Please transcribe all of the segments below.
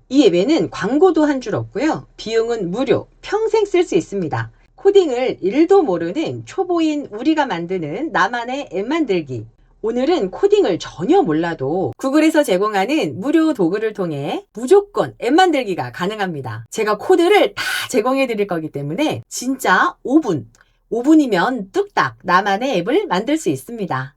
이 앱에는 광고도 한 줄 없고요. 비용은 무료, 평생 쓸 수 있습니다. 코딩을 1도 모르는 초보인 우리가 만드는 나만의 앱 만들기. 오늘은 코딩을 전혀 몰라도 구글에서 제공하는 무료 도구를 통해 무조건 앱 만들기가 가능합니다. 제가 코드를 다 제공해 드릴 거기 때문에 진짜 5분이면 뚝딱 나만의 앱을 만들 수 있습니다.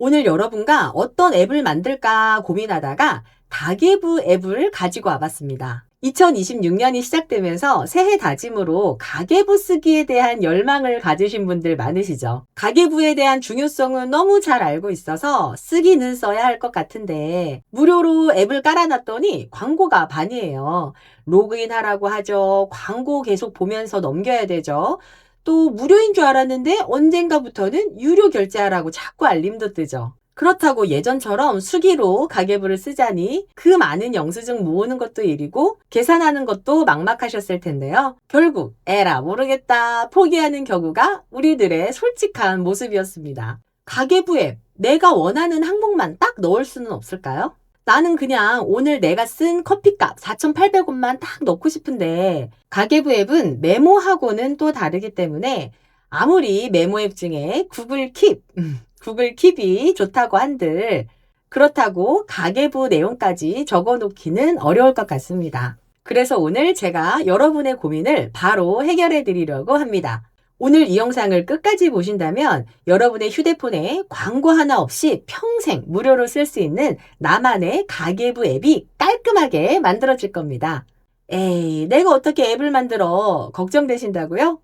오늘 여러분과 어떤 앱을 만들까 고민하다가 가계부 앱을 가지고 와봤습니다. 2026년이 시작되면서 새해 다짐으로 가계부 쓰기에 대한 열망을 가지신 분들 많으시죠? 가계부에 대한 중요성은 너무 잘 알고 있어서 쓰기는 써야 할 것 같은데 무료로 앱을 깔아놨더니 광고가 반이에요. 로그인 하라고 하죠. 광고 계속 보면서 넘겨야 되죠. 또 무료인 줄 알았는데 언젠가부터는 유료 결제하라고 자꾸 알림도 뜨죠. 그렇다고 예전처럼 수기로 가계부를 쓰자니 그 많은 영수증 모으는 것도 일이고 계산하는 것도 막막하셨을 텐데요. 결국 에라 모르겠다 포기하는 경우가 우리들의 솔직한 모습이었습니다. 가계부 앱, 내가 원하는 항목만 딱 넣을 수는 없을까요? 나는 그냥 오늘 내가 쓴 커피값 4,800원만 딱 넣고 싶은데 가계부 앱은 메모하고는 또 다르기 때문에 아무리 메모 앱 중에 구글 킵이 좋다고 한들 그렇다고 가계부 내용까지 적어놓기는 어려울 것 같습니다. 그래서 오늘 제가 여러분의 고민을 바로 해결해 드리려고 합니다. 오늘 이 영상을 끝까지 보신다면 여러분의 휴대폰에 광고 하나 없이 평생 무료로 쓸 수 있는 나만의 가계부 앱이 깔끔하게 만들어질 겁니다. 에이, 내가 어떻게 앱을 만들어? 걱정되신다고요?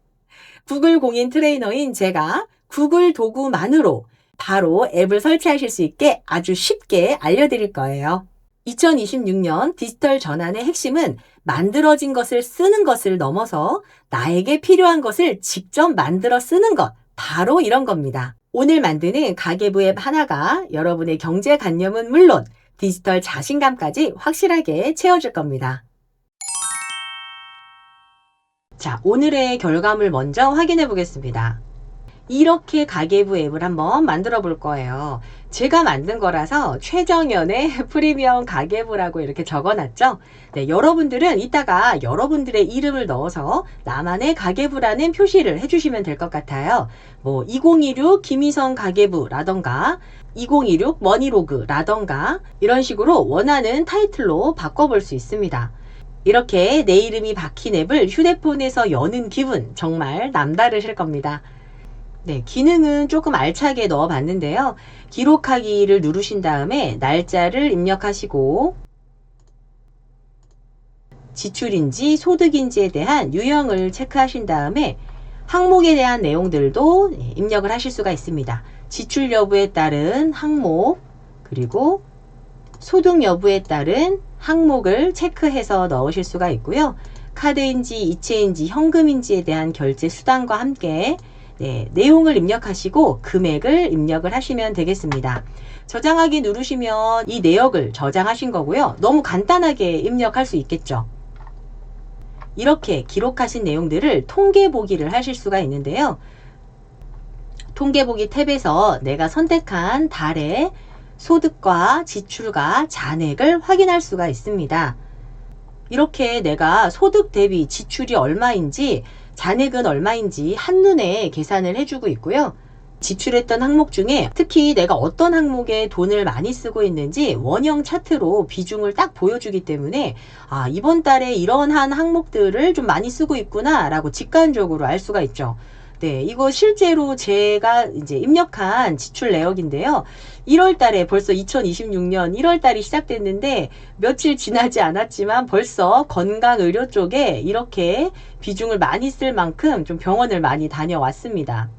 구글 공인 트레이너인 제가 구글 도구만으로 바로 앱을 설치하실 수 있게 아주 쉽게 알려드릴 거예요. 2026년 디지털 전환의 핵심은 만들어진 것을 쓰는 것을 넘어서 나에게 필요한 것을 직접 만들어 쓰는 것, 바로 이런 겁니다. 오늘 만드는 가계부 앱 하나가 여러분의 경제관념은 물론 디지털 자신감까지 확실하게 채워줄 겁니다. 자, 오늘의 결과물 먼저 확인해 보겠습니다. 이렇게 가계부 앱을 한번 만들어 볼 거예요. 제가 만든 거라서 최정연의 프리미엄 가계부라고 이렇게 적어놨죠. 네, 여러분들은 이따가 여러분들의 이름을 넣어서 나만의 가계부라는 표시를 해주시면 될 것 같아요. 뭐 2026 김희성 가계부라던가 2026 머니로그라던가 이런 식으로 원하는 타이틀로 바꿔볼 수 있습니다. 이렇게 내 이름이 박힌 앱을 휴대폰에서 여는 기분 정말 남다르실 겁니다. 네, 기능은 조금 알차게 넣어봤는데요. 기록하기를 누르신 다음에 날짜를 입력하시고 지출인지 소득인지에 대한 유형을 체크하신 다음에 항목에 대한 내용들도 입력을 하실 수가 있습니다. 지출 여부에 따른 항목, 그리고 소득 여부에 따른 항목을 체크해서 넣으실 수가 있고요. 카드인지 이체인지 현금인지에 대한 결제 수단과 함께 내용을 입력하시고 금액을 입력을 하시면 되겠습니다. 저장하기 누르시면 이 내역을 저장하신 거고요. 너무 간단하게 입력할 수 있겠죠. 이렇게 기록하신 내용들을 통계 보기를 하실 수가 있는데요. 통계 보기 탭에서 내가 선택한 달의 소득과 지출과 잔액을 확인할 수가 있습니다. 이렇게 내가 소득 대비 지출이 얼마인지 잔액은 얼마인지 한눈에 계산을 해주고 있고요. 지출했던 항목 중에 특히 내가 어떤 항목에 돈을 많이 쓰고 있는지 원형 차트로 비중을 딱 보여주기 때문에 아, 이번 달에 이러한 항목들을 좀 많이 쓰고 있구나 라고 직관적으로 알 수가 있죠. 네, 이거 실제로 제가 이제 입력한 지출 내역인데요. 1월 달에 벌써 2026년 1월 달이 시작됐는데 며칠 지나지 않았지만 벌써 건강의료 쪽에 이렇게 비중을 많이 쓸 만큼 좀 병원을 많이 다녀왔습니다.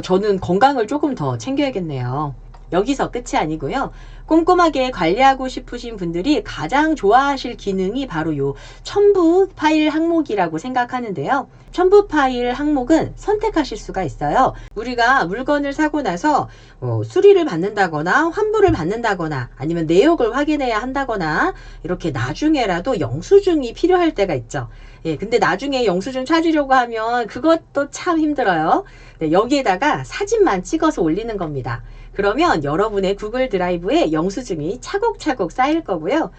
저는 건강을 조금 더 챙겨야겠네요. 여기서 끝이 아니고요. 꼼꼼하게 관리하고 싶으신 분들이 가장 좋아하실 기능이 바로 요 첨부 파일 항목이라고 생각하는데요. 첨부 파일 항목은 선택하실 수가 있어요. 우리가 물건을 사고 나서 수리를 받는다거나 환불을 받는다거나 아니면 내역을 확인해야 한다거나 이렇게 나중에라도 영수증이 필요할 때가 있죠. 예, 근데 나중에 영수증 찾으려고 하면 그것도 참 힘들어요. 네, 여기에다가 사진만 찍어서 올리는 겁니다. 그러면 여러분의 구글 드라이브에 영수증이 차곡차곡 쌓일 거고요.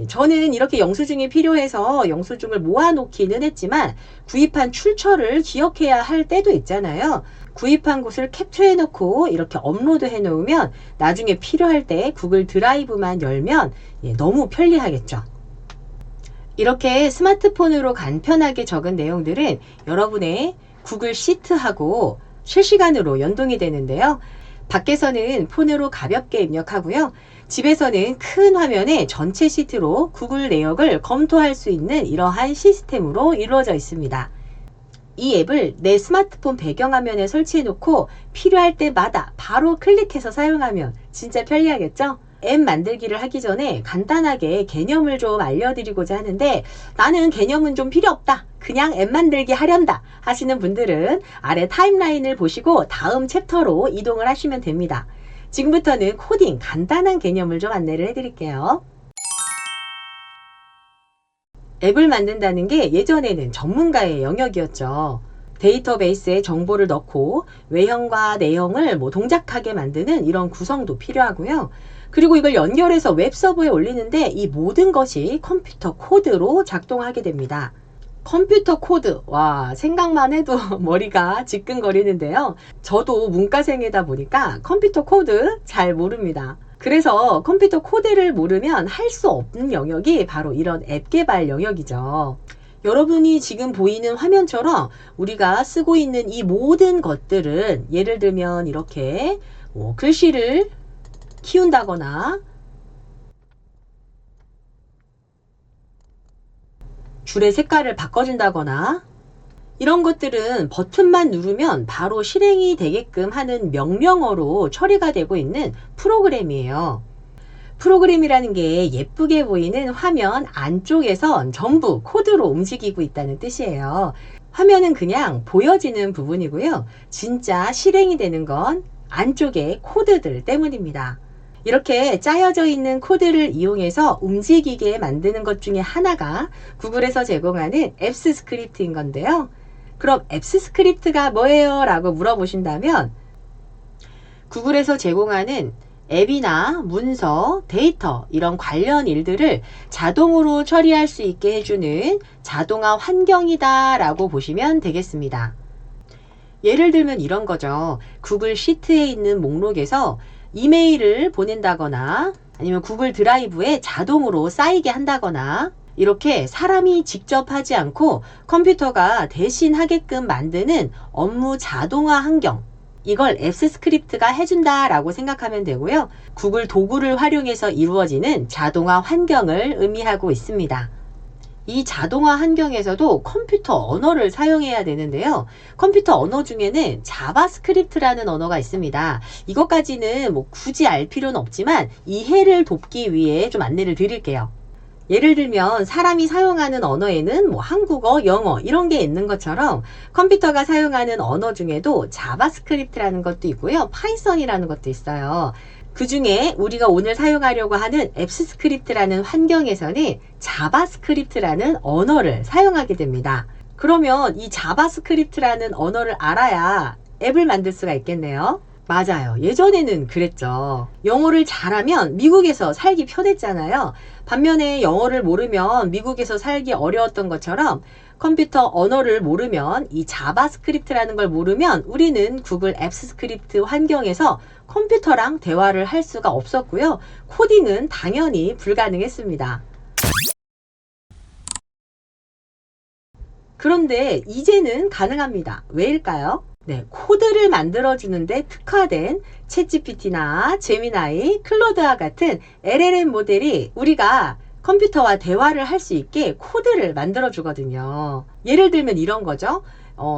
저는 이렇게 영수증이 필요해서 영수증을 모아놓기는 했지만 구입한 출처를 기억해야 할 때도 있잖아요. 구입한 곳을 캡처해 놓고 이렇게 업로드 해 놓으면 나중에 필요할 때 구글 드라이브만 열면 너무 편리하겠죠. 이렇게 스마트폰으로 간편하게 적은 내용들은 여러분의 구글 시트하고 실시간으로 연동이 되는데요. 밖에서는 폰으로 가볍게 입력하고요. 집에서는 큰 화면에 전체 시트로 구글 내역을 검토할 수 있는 이러한 시스템으로 이루어져 있습니다. 이 앱을 내 스마트폰 배경화면에 설치해 놓고 필요할 때마다 바로 클릭해서 사용하면 진짜 편리하겠죠? 앱 만들기를 하기 전에 간단하게 개념을 좀 알려드리고자 하는데 나는 개념은 좀 필요 없다. 그냥 앱 만들기 하련다 하시는 분들은 아래 타임라인을 보시고 다음 챕터로 이동을 하시면 됩니다. 지금부터는 코딩 간단한 개념을 좀 안내를 해드릴게요. 앱을 만든다는 게 예전에는 전문가의 영역이었죠. 데이터베이스에 정보를 넣고 외형과 내용을 동작하게 만드는 이런 구성도 필요하고요. 그리고 이걸 연결해서 웹서버에 올리는데 이 모든 것이 컴퓨터 코드로 작동하게 됩니다. 컴퓨터 코드, 와, 생각만 해도 머리가 지끈거리는데요. 저도 문과생이다 보니까 컴퓨터 코드 잘 모릅니다. 그래서 컴퓨터 코드를 모르면 할 수 없는 영역이 바로 이런 앱 개발 영역이죠. 여러분이 지금 보이는 화면처럼 우리가 쓰고 있는 이 모든 것들은 예를 들면 이렇게 글씨를 키운다거나 줄의 색깔을 바꿔준다거나 이런 것들은 버튼만 누르면 바로 실행이 되게끔 하는 명령어로 처리가 되고 있는 프로그램이에요. 프로그램이라는 게 예쁘게 보이는 화면 안쪽에선 전부 코드로 움직이고 있다는 뜻이에요. 화면은 그냥 보여지는 부분이고요. 진짜 실행이 되는 건 안쪽의 코드들 때문입니다. 이렇게 짜여져 있는 코드를 이용해서 움직이게 만드는 것 중에 하나가 구글에서 제공하는 앱스 스크립트인 건데요. 그럼 앱스 스크립트가 뭐예요? 라고 물어보신다면 구글에서 제공하는 앱이나 문서, 데이터 이런 관련 일들을 자동으로 처리할 수 있게 해주는 자동화 환경이다 라고 보시면 되겠습니다. 예를 들면 이런 거죠. 구글 시트에 있는 목록에서 이메일을 보낸다거나 아니면 구글 드라이브에 자동으로 쌓이게 한다거나 이렇게 사람이 직접 하지 않고 컴퓨터가 대신 하게끔 만드는 업무 자동화 환경, 이걸 앱스 스크립트가 해준다 라고 생각하면 되고요. 구글 도구를 활용해서 이루어지는 자동화 환경을 의미하고 있습니다. 이 자동화 환경에서도 컴퓨터 언어를 사용해야 되는데요. 컴퓨터 언어 중에는 자바스크립트라는 언어가 있습니다. 이것까지는 굳이 알 필요는 없지만 이해를 돕기 위해 좀 안내를 드릴게요. 예를 들면 사람이 사용하는 언어에는 한국어, 영어 이런 게 있는 것처럼 컴퓨터가 사용하는 언어 중에도 자바스크립트라는 것도 있고요. 파이썬이라는 것도 있어요. 그 중에 우리가 오늘 사용하려고 하는 앱스 스크립트라는 환경에서는 자바스크립트라는 언어를 사용하게 됩니다. 그러면 이 자바스크립트라는 언어를 알아야 앱을 만들 수가 있겠네요. 맞아요. 예전에는 그랬죠. 영어를 잘하면 미국에서 살기 편했잖아요. 반면에 영어를 모르면 미국에서 살기 어려웠던 것처럼 컴퓨터 언어를 모르면 이 자바스크립트라는 걸 모르면 우리는 구글 앱스 스크립트 환경에서 컴퓨터랑 대화를 할 수가 없었고요. 코딩은 당연히 불가능했습니다. 그런데 이제는 가능합니다. 왜일까요? 네, 코드를 만들어주는데 특화된 챗GPT나 제미나이, 클로드와 같은 LLM 모델이 우리가 컴퓨터와 대화를 할 수 있게 코드를 만들어주거든요. 예를 들면 이런 거죠.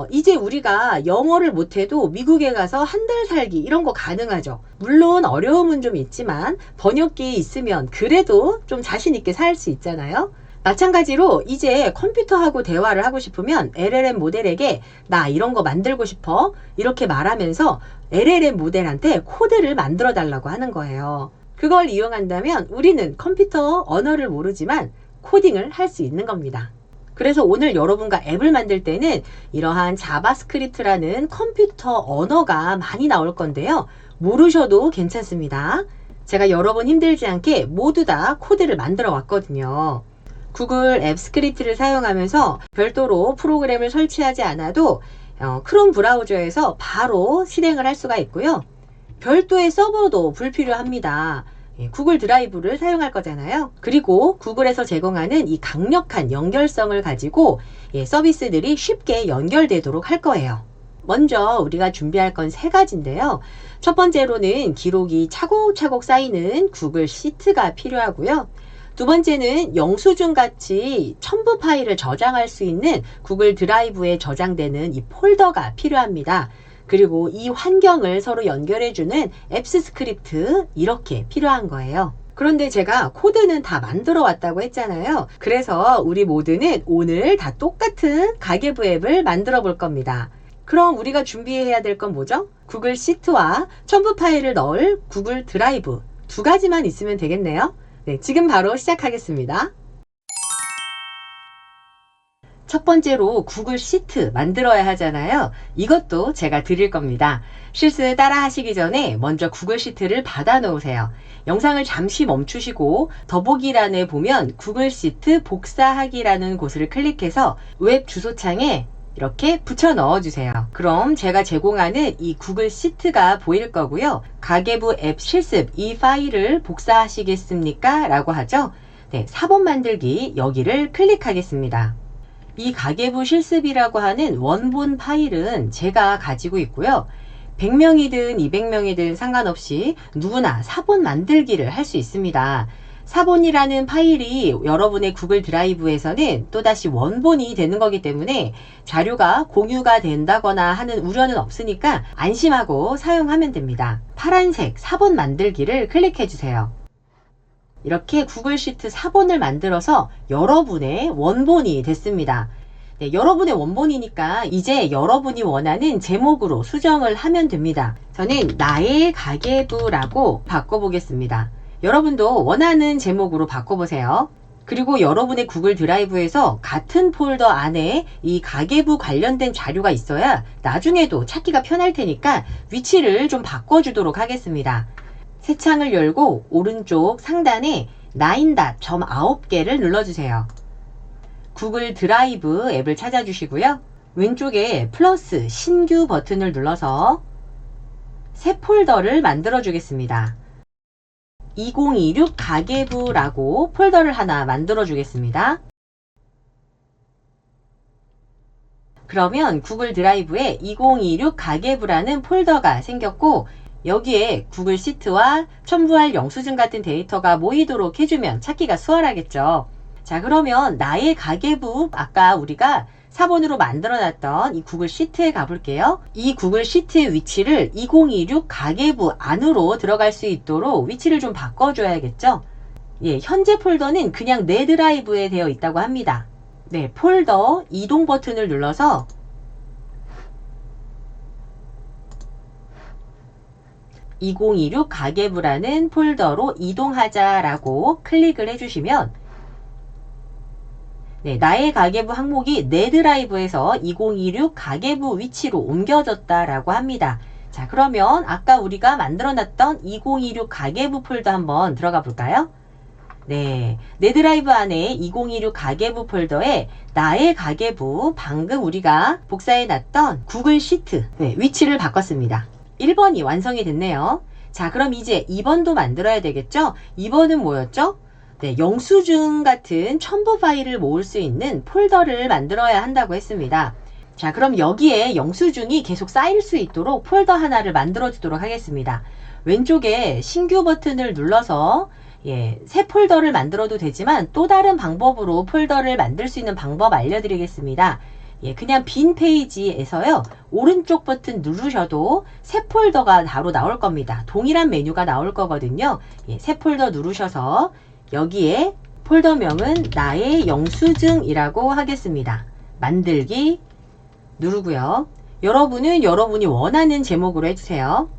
이제 우리가 영어를 못해도 미국에 가서 한 달 살기 이런 거 가능하죠. 물론 어려움은 좀 있지만 번역기 있으면 그래도 좀 자신 있게 살 수 있잖아요. 마찬가지로 이제 컴퓨터하고 대화를 하고 싶으면 LLM 모델에게 나 이런 거 만들고 싶어 이렇게 말하면서 LLM 모델한테 코드를 만들어 달라고 하는 거예요. 그걸 이용한다면 우리는 컴퓨터 언어를 모르지만 코딩을 할 수 있는 겁니다. 그래서 오늘 여러분과 앱을 만들 때는 이러한 자바스크립트라는 컴퓨터 언어가 많이 나올 건데요. 모르셔도 괜찮습니다. 제가 여러분 힘들지 않게 모두 다 코드를 만들어 왔거든요. 구글 앱 스크립트를 사용하면서 별도로 프로그램을 설치하지 않아도 크롬 브라우저에서 바로 실행을 할 수가 있고요. 별도의 서버도 불필요합니다. 구글 드라이브를 사용할 거잖아요. 그리고 구글에서 제공하는 이 강력한 연결성을 가지고 서비스들이 쉽게 연결되도록 할 거예요. 먼저 우리가 준비할 건 세 가지인데요. 첫 번째로는 기록이 차곡차곡 쌓이는 구글 시트가 필요하고요. 두 번째는 영수증 같이 첨부 파일을 저장할 수 있는 구글 드라이브에 저장되는 이 폴더가 필요합니다. 그리고 이 환경을 서로 연결해주는 앱스 스크립트 이렇게 필요한 거예요. 그런데 제가 코드는 다 만들어 왔다고 했잖아요. 그래서 우리 모두는 오늘 다 똑같은 가계부 앱을 만들어 볼 겁니다. 그럼 우리가 준비해야 될 건 뭐죠? 구글 시트와 첨부 파일을 넣을 구글 드라이브 두 가지만 있으면 되겠네요. 네, 지금 바로 시작하겠습니다. 첫 번째로 구글 시트 만들어야 하잖아요. 이것도 제가 드릴 겁니다. 실습 따라 하시기 전에 먼저 구글 시트를 받아 놓으세요. 영상을 잠시 멈추시고 더보기란에 보면 구글 시트 복사하기라는 곳을 클릭해서 웹 주소창에 이렇게 붙여 넣어주세요. 그럼 제가 제공하는 이 구글 시트가 보일 거고요. 가계부 앱 실습 이 파일을 복사하시겠습니까? 라고 하죠. 네, 4번 만들기 여기를 클릭하겠습니다. 이 가계부 실습이라고 하는 원본 파일은 제가 가지고 있고요. 100명이든 200명이든 상관없이 누구나 사본 만들기를 할 수 있습니다. 사본이라는 파일이 여러분의 구글 드라이브에서는 또다시 원본이 되는 거기 때문에 자료가 공유가 된다거나 하는 우려는 없으니까 안심하고 사용하면 됩니다. 파란색 사본 만들기를 클릭해 주세요. 이렇게 구글 시트 사본을 만들어서 여러분의 원본이 됐습니다. 네, 여러분의 원본이니까 이제 여러분이 원하는 제목으로 수정을 하면 됩니다. 저는 나의 가계부라고 바꿔보겠습니다. 여러분도 원하는 제목으로 바꿔보세요. 그리고 여러분의 구글 드라이브에서 같은 폴더 안에 이 가계부 관련된 자료가 있어야 나중에도 찾기가 편할 테니까 위치를 좀 바꿔주도록 하겠습니다. 새 창을 열고 오른쪽 상단에 9.9개를 눌러주세요. 구글 드라이브 앱을 찾아주시고요. 왼쪽에 플러스 신규 버튼을 눌러서 새 폴더를 만들어 주겠습니다. 2026 가계부라고 폴더를 하나 만들어 주겠습니다. 그러면 구글 드라이브에 2026 가계부라는 폴더가 생겼고 여기에 구글 시트와 첨부할 영수증 같은 데이터가 모이도록 해주면 찾기가 수월하겠죠. 자, 그러면 나의 가계부 아까 우리가 4번으로 만들어놨던 이 구글 시트에 가볼게요. 이 구글 시트의 위치를 2026 가계부 안으로 들어갈 수 있도록 위치를 좀 바꿔줘야겠죠. 예, 현재 폴더는 그냥 내 드라이브에 되어 있다고 합니다. 네, 폴더 이동 버튼을 눌러서 (2026) 가계부라는 폴더로 이동하자라고 클릭을 해주시면 네, 나의 가계부 항목이 내 드라이브에서 2026 가계부 위치로 옮겨졌다라고 합니다. 자, 그러면 아까 우리가 만들어놨던 2026 가계부 폴더 한번 들어가 볼까요? 네, 내 드라이브 안에 2026 가계부 폴더에 나의 가계부 방금 우리가 복사해놨던 구글 시트 네, 위치를 바꿨습니다. 1번이 완성이 됐네요. 자, 그럼 이제 2번도 만들어야 되겠죠? 2번은 뭐였죠? 네, 영수증 같은 첨부 파일을 모을 수 있는 폴더를 만들어야 한다고 했습니다. 자, 그럼 여기에 영수증이 계속 쌓일 수 있도록 폴더 하나를 만들어 주도록 하겠습니다. 왼쪽에 신규 버튼을 눌러서 새 폴더를 만들어도 되지만 또 다른 방법으로 폴더를 만들 수 있는 방법 알려드리겠습니다. 그냥 빈 페이지에서요, 오른쪽 버튼 누르셔도 새 폴더가 바로 나올 겁니다. 동일한 메뉴가 나올 거거든요. 새 폴더 누르셔서 여기에 폴더명은 나의 영수증이라고 하겠습니다. 만들기 누르고요. 여러분은 여러분이 원하는 제목으로 해주세요.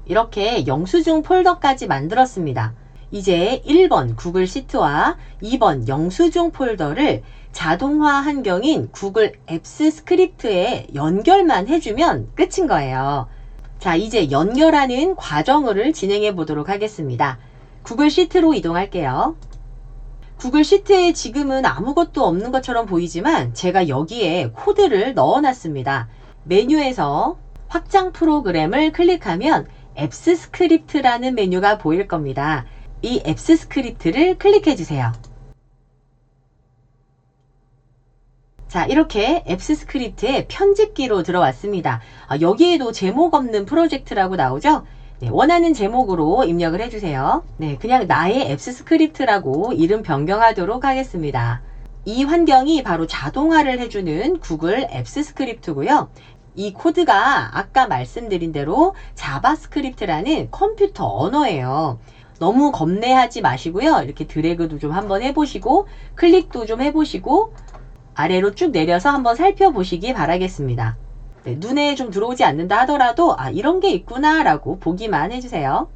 이렇게 영수증 폴더까지 만들었습니다. 이제 1번 구글 시트와 2번 영수증 폴더를 자동화 환경인 구글 앱스 스크립트에 연결만 해주면 끝인 거예요. 자, 이제 연결하는 과정을 진행해 보도록 하겠습니다. 구글 시트로 이동할게요. 구글 시트에 지금은 아무것도 없는 것처럼 보이지만 제가 여기에 코드를 넣어놨습니다. 메뉴에서 확장 프로그램을 클릭하면 앱스 스크립트라는 메뉴가 보일 겁니다. 이 앱스 스크립트를 클릭해 주세요. 자, 이렇게 앱스 스크립트의 편집기로 들어왔습니다. 여기에도 제목 없는 프로젝트라고 나오죠? 네, 원하는 제목으로 입력을 해주세요. 네, 그냥 나의 앱스 스크립트라고 이름 변경하도록 하겠습니다. 이 환경이 바로 자동화를 해주는 구글 앱스 스크립트고요. 이 코드가 아까 말씀드린 대로 자바스크립트라는 컴퓨터 언어예요. 너무 겁내하지 마시고요. 이렇게 드래그도 좀 한번 해보시고 클릭도 좀 해보시고 아래로 쭉 내려서 한번 살펴보시기 바라겠습니다. 네, 눈에 좀 들어오지 않는다 하더라도 이런 게 있구나 라고 보기만 해주세요.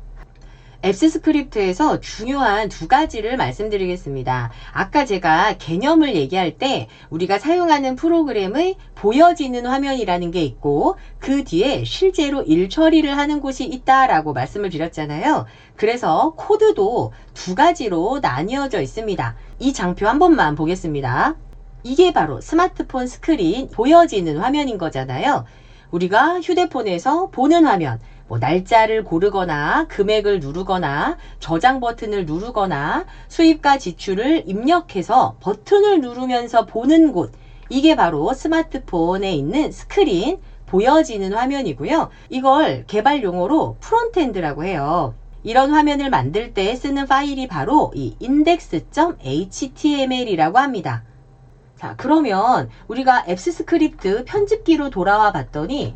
앱스 스크립트에서 중요한 두 가지를 말씀드리겠습니다. 아까 제가 개념을 얘기할 때 우리가 사용하는 프로그램의 보여지는 화면이라는 게 있고 그 뒤에 실제로 일 처리를 하는 곳이 있다라고 말씀을 드렸잖아요. 그래서 코드도 두 가지로 나뉘어져 있습니다. 이 장표 한 번만 보겠습니다. 이게 바로 스마트폰 스크린 보여지는 화면인 거잖아요. 우리가 휴대폰에서 보는 화면, 날짜를 고르거나 금액을 누르거나 저장 버튼을 누르거나 수입과 지출을 입력해서 버튼을 누르면서 보는 곳, 이게 바로 스마트폰에 있는 스크린 보여지는 화면이고요. 이걸 개발 용어로 프론트엔드라고 해요. 이런 화면을 만들 때 쓰는 파일이 바로 이 index.html이라고 합니다. 자, 그러면 우리가 앱스 스크립트 편집기로 돌아와 봤더니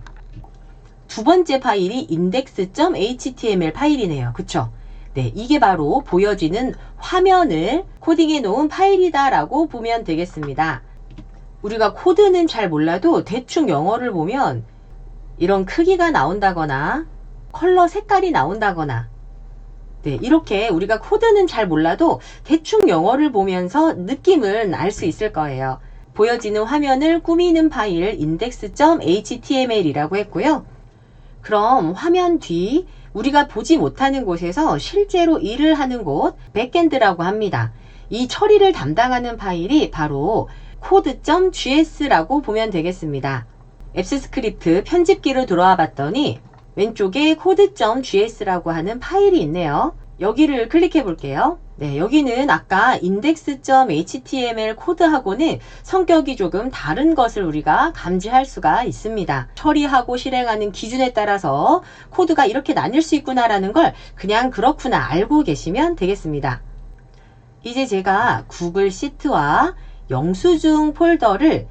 두 번째 파일이 index.html 파일이네요. 그쵸? 네, 이게 바로 보여지는 화면을 코딩해 놓은 파일이다라고 보면 되겠습니다. 우리가 코드는 잘 몰라도 대충 영어를 보면 이런 크기가 나온다거나 컬러 색깔이 나온다거나 네, 이렇게 우리가 코드는 잘 몰라도 대충 영어를 보면서 느낌은 알 수 있을 거예요. 보여지는 화면을 꾸미는 파일 index.html이라고 했고요. 그럼 화면 뒤 우리가 보지 못하는 곳에서 실제로 일을 하는 곳 백엔드라고 합니다. 이 처리를 담당하는 파일이 바로 code.js라고 보면 되겠습니다. 앱스 스크립트 편집기로 들어와 봤더니 왼쪽에 code.js라고 하는 파일이 있네요. 여기를 클릭해 볼게요. 네, 여기는 아까 index.html 코드하고는 성격이 조금 다른 것을 우리가 감지할 수가 있습니다. 처리하고 실행하는 기준에 따라서 코드가 이렇게 나뉠 수 있구나라는 걸 그냥 그렇구나 알고 계시면 되겠습니다. 이제 제가 구글 시트와 영수증 폴더를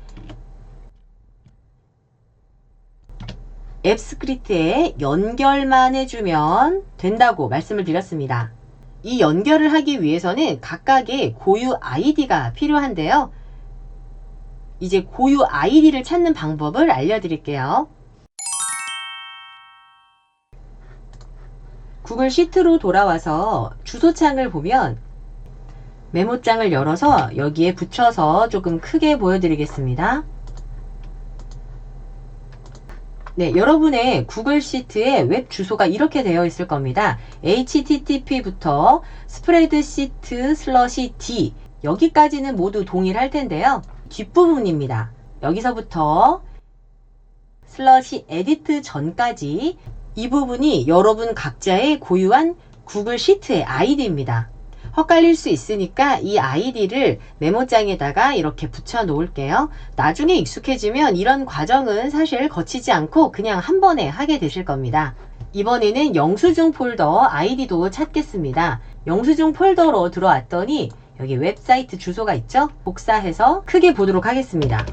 앱 스크립트에 연결만 해주면 된다고 말씀을 드렸습니다. 이 연결을 하기 위해서는 각각의 고유 아이디가 필요한데요. 이제 고유 아이디를 찾는 방법을 알려드릴게요. 구글 시트로 돌아와서 주소창을 보면 메모장을 열어서 여기에 붙여서 조금 크게 보여드리겠습니다. 네, 여러분의 구글 시트에 웹 주소가 이렇게 되어 있을 겁니다. http부터 spreadsheet/d 여기까지는 모두 동일할 텐데요. 뒷부분입니다. 여기서부터 /edit 전까지 이 부분이 여러분 각자의 고유한 구글 시트의 아이디입니다. 헛갈릴 수 있으니까 이 아이디를 메모장에다가 이렇게 붙여 놓을게요. 나중에 익숙해지면 이런 과정은 사실 거치지 않고 그냥 한 번에 하게 되실 겁니다. 이번에는 영수증 폴더 아이디도 찾겠습니다. 영수증 폴더로 들어왔더니 여기 웹사이트 주소가 있죠? 복사해서 크게 보도록 하겠습니다.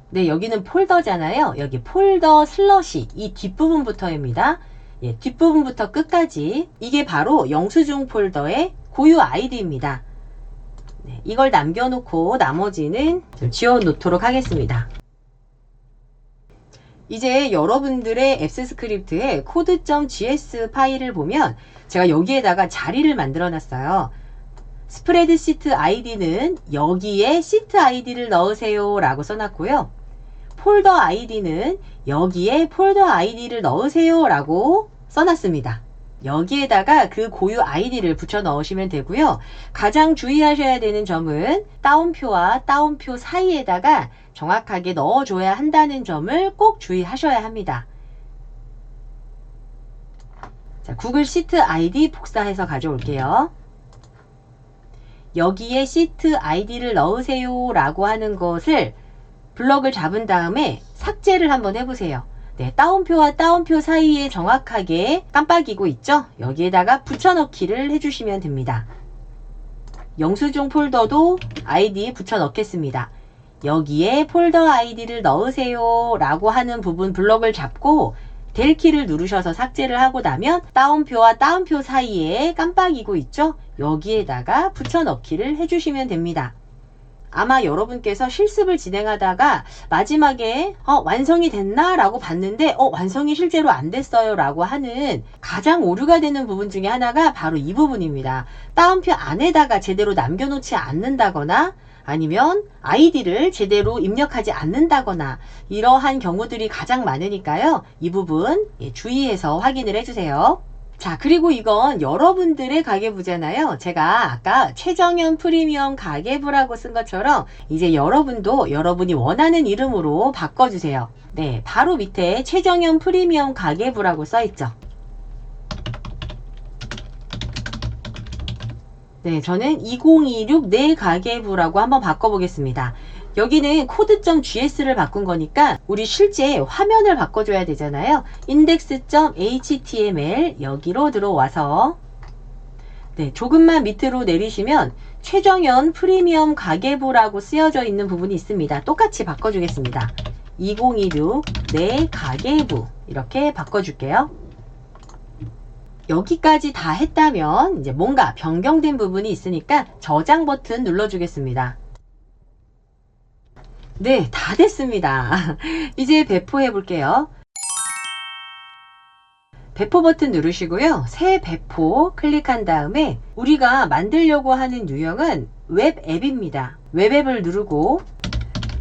네, 여기는 폴더잖아요. 여기 폴더 슬러시 이 뒷부분부터입니다. 예, 뒷부분부터 끝까지 이게 바로 영수증 폴더의 고유 아이디입니다. 네, 이걸 남겨놓고 나머지는 좀 지워놓도록 하겠습니다. 이제 여러분들의 앱스 스크립트의 code.js 파일을 보면 제가 여기에다가 자리를 만들어 놨어요. 스프레드시트 아이디는 여기에 시트 아이디를 넣으세요 라고 써놨고요. 폴더 아이디는 여기에 폴더 아이디를 넣으세요 라고 써놨습니다. 여기에다가 그 고유 아이디를 붙여 넣으시면 되고요. 가장 주의하셔야 되는 점은 따옴표와 따옴표 사이에다가 정확하게 넣어줘야 한다는 점을 꼭 주의하셔야 합니다. 자, 구글 시트 아이디 복사해서 가져올게요. 여기에 시트 아이디를 넣으세요 라고 하는 것을 블럭을 잡은 다음에 삭제를 한번 해보세요. 네, 따옴표와 따옴표 사이에 정확하게 깜빡이고 있죠? 여기에다가 붙여넣기를 해주시면 됩니다. 영수증 폴더도 아이디 붙여넣겠습니다. 여기에 폴더 아이디를 넣으세요 라고 하는 부분 블럭을 잡고 델 키를 누르셔서 삭제를 하고 나면 따옴표와 따옴표 사이에 깜빡이고 있죠? 여기에다가 붙여넣기를 해주시면 됩니다. 아마 여러분께서 실습을 진행하다가 마지막에 완성이 됐나? 라고 봤는데 완성이 실제로 안 됐어요 라고 하는 가장 오류가 되는 부분 중에 하나가 바로 이 부분입니다. 따옴표 안에다가 제대로 남겨놓지 않는다거나 아니면 아이디를 제대로 입력하지 않는다거나 이러한 경우들이 가장 많으니까요. 이 부분 주의해서 확인을 해주세요. 자, 그리고 이건 여러분들의 가계부잖아요. 제가 아까 최정현 프리미엄 가계부라고 쓴 것처럼 이제 여러분도 여러분이 원하는 이름으로 바꿔주세요. 네, 바로 밑에 최정현 프리미엄 가계부라고 써있죠. 네, 저는 2026 내 가계부라고 한번 바꿔보겠습니다. 여기는 코드.gs를 바꾼 거니까 우리 실제 화면을 바꿔줘야 되잖아요. index.html 여기로 들어와서 네, 조금만 밑으로 내리시면 최정현 프리미엄 가계부라고 쓰여져 있는 부분이 있습니다. 똑같이 바꿔주겠습니다. 2026 내 가계부 이렇게 바꿔줄게요. 여기까지 다 했다면 이제 뭔가 변경된 부분이 있으니까 저장 버튼 눌러주겠습니다. 네, 다 됐습니다. 이제 배포해 볼게요. 배포 버튼 누르시고요. 새 배포 클릭한 다음에 우리가 만들려고 하는 유형은 웹 앱입니다. 웹 앱을 누르고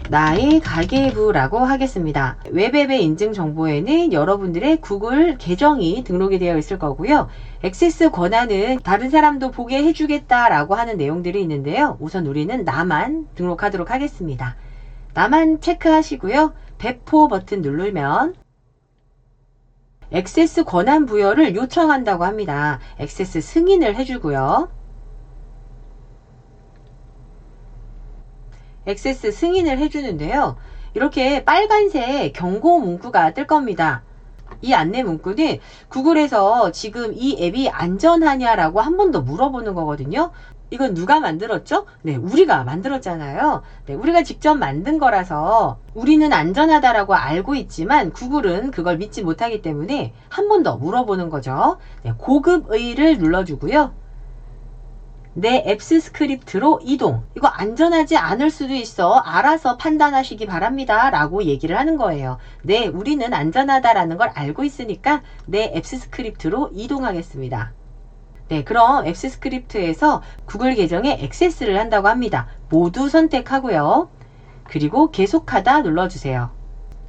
나의 가계부라고 하겠습니다. 웹앱의 인증 정보에는 여러분들의 구글 계정이 등록이 되어 있을 거고요. 액세스 권한은 다른 사람도 보게 해주겠다라고 하는 내용들이 있는데요. 우선 우리는 나만 등록하도록 하겠습니다. 나만 체크하시고요. 배포 버튼 누르면 액세스 권한 부여를 요청한다고 합니다. 액세스 승인을 해주고요. 액세스 승인을 해주는데요. 이렇게 빨간색 경고 문구가 뜰 겁니다. 이 안내 문구는 구글에서 지금 이 앱이 안전하냐라고 한 번 더 물어보는 거거든요. 이건 누가 만들었죠? 네, 우리가 만들었잖아요. 네, 우리가 직접 만든 거라서 우리는 안전하다라고 알고 있지만 구글은 그걸 믿지 못하기 때문에 한 번 더 물어보는 거죠. 네, 고급의를 눌러주고요. 내 앱스 스크립트로 이동. 이거 안전하지 않을 수도 있어. 알아서 판단하시기 바랍니다. 라고 얘기를 하는 거예요. 네, 우리는 안전하다라는 걸 알고 있으니까 내 앱스 스크립트로 이동하겠습니다. 네, 그럼 앱스 스크립트에서 구글 계정에 액세스를 한다고 합니다. 모두 선택하고요. 그리고 계속하다 눌러주세요.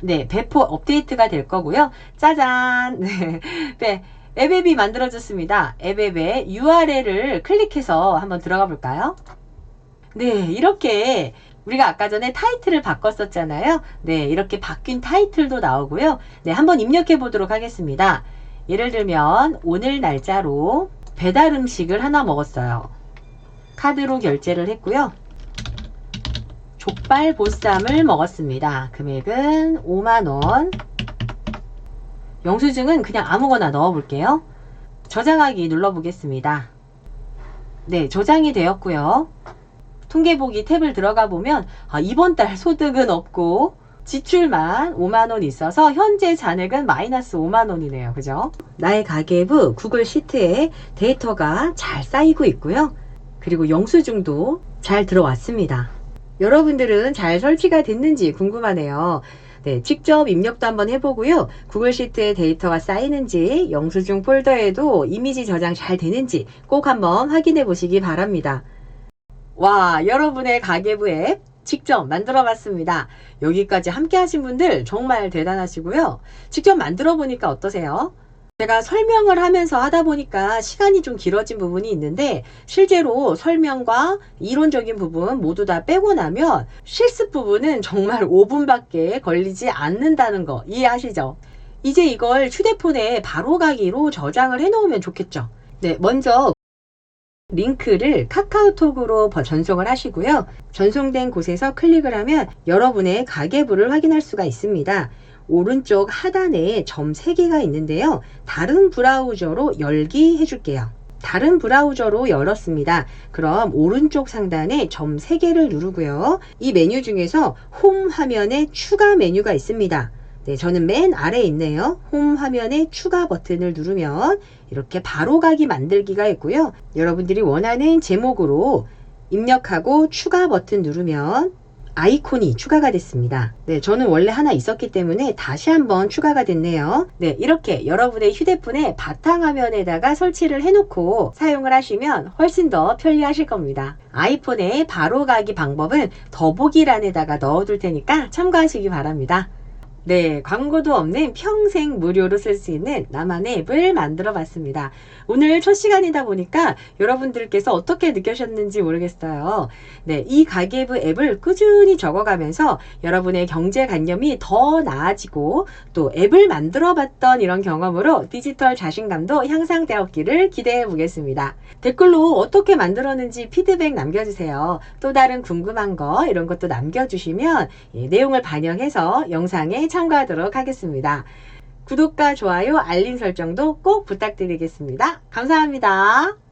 네, 배포 업데이트가 될 거고요. 짜잔! 네, 앱앱이 만들어졌습니다. 앱앱의 URL을 클릭해서 한번 들어가 볼까요? 네, 이렇게 우리가 아까 전에 타이틀을 바꿨었잖아요. 네, 이렇게 바뀐 타이틀도 나오고요. 네, 한번 입력해 보도록 하겠습니다. 예를 들면 오늘 날짜로 배달 음식을 하나 먹었어요. 카드로 결제를 했고요. 족발 보쌈을 먹었습니다. 금액은 5만원. 영수증은 그냥 아무거나 넣어 볼게요. 저장하기 눌러 보겠습니다. 네, 저장이 되었고요. 통계보기 탭을 들어가 보면 이번 달 소득은 없고 지출만 5만원 있어서 현재 잔액은 마이너스 5만원이네요. 그죠? 나의 가계부 구글 시트에 데이터가 잘 쌓이고 있고요. 그리고 영수증도 잘 들어왔습니다. 여러분들은 잘 설치가 됐는지 궁금하네요. 네, 직접 입력도 한번 해보고요. 구글 시트에 데이터가 쌓이는지, 영수증 폴더에도 이미지 저장 잘 되는지 꼭 한번 확인해 보시기 바랍니다. 와, 여러분의 가계부 앱 직접 만들어 봤습니다. 여기까지 함께 하신 분들 정말 대단하시고요. 직접 만들어 보니까 어떠세요? 제가 설명을 하면서 하다 보니까 시간이 좀 길어진 부분이 있는데 실제로 설명과 이론적인 부분 모두 다 빼고 나면 실습 부분은 정말 5분밖에 걸리지 않는다는 거 이해하시죠? 이제 이걸 휴대폰에 바로 가기로 저장을 해 놓으면 좋겠죠. 네, 먼저 링크를 카카오톡으로 전송을 하시고요. 전송된 곳에서 클릭을 하면 여러분의 가계부를 확인할 수가 있습니다. 오른쪽 하단에 점 3개가 있는데요. 다른 브라우저로 열기 해줄게요. 다른 브라우저로 열었습니다. 그럼 오른쪽 상단에 점 3개를 누르고요. 이 메뉴 중에서 홈 화면에 추가 메뉴가 있습니다. 네, 저는 맨 아래에 있네요. 홈 화면에 추가 버튼을 누르면 이렇게 바로가기 만들기가 있고요. 여러분들이 원하는 제목으로 입력하고 추가 버튼 누르면 아이콘이 추가가 됐습니다. 네, 저는 원래 하나 있었기 때문에 다시 한번 추가가 됐네요. 네, 이렇게 여러분의 휴대폰의 바탕화면에다가 설치를 해놓고 사용을 하시면 훨씬 더 편리하실 겁니다. 아이폰의 바로가기 방법은 더보기란에다가 넣어둘 테니까 참고하시기 바랍니다. 네, 광고도 없는 평생 무료로 쓸 수 있는 나만의 앱을 만들어 봤습니다. 오늘 첫 시간이다 보니까 여러분들께서 어떻게 느끼셨는지 모르겠어요. 네, 이 가계부 앱을 꾸준히 적어가면서 여러분의 경제관념이 더 나아지고 또 앱을 만들어 봤던 이런 경험으로 디지털 자신감도 향상되었기를 기대해 보겠습니다. 댓글로 어떻게 만들었는지 피드백 남겨주세요. 또 다른 궁금한 거 이런 것도 남겨주시면 내용을 반영해서 영상에 참고하도록 하겠습니다. 구독과 좋아요, 알림 설정도 꼭 부탁드리겠습니다. 감사합니다.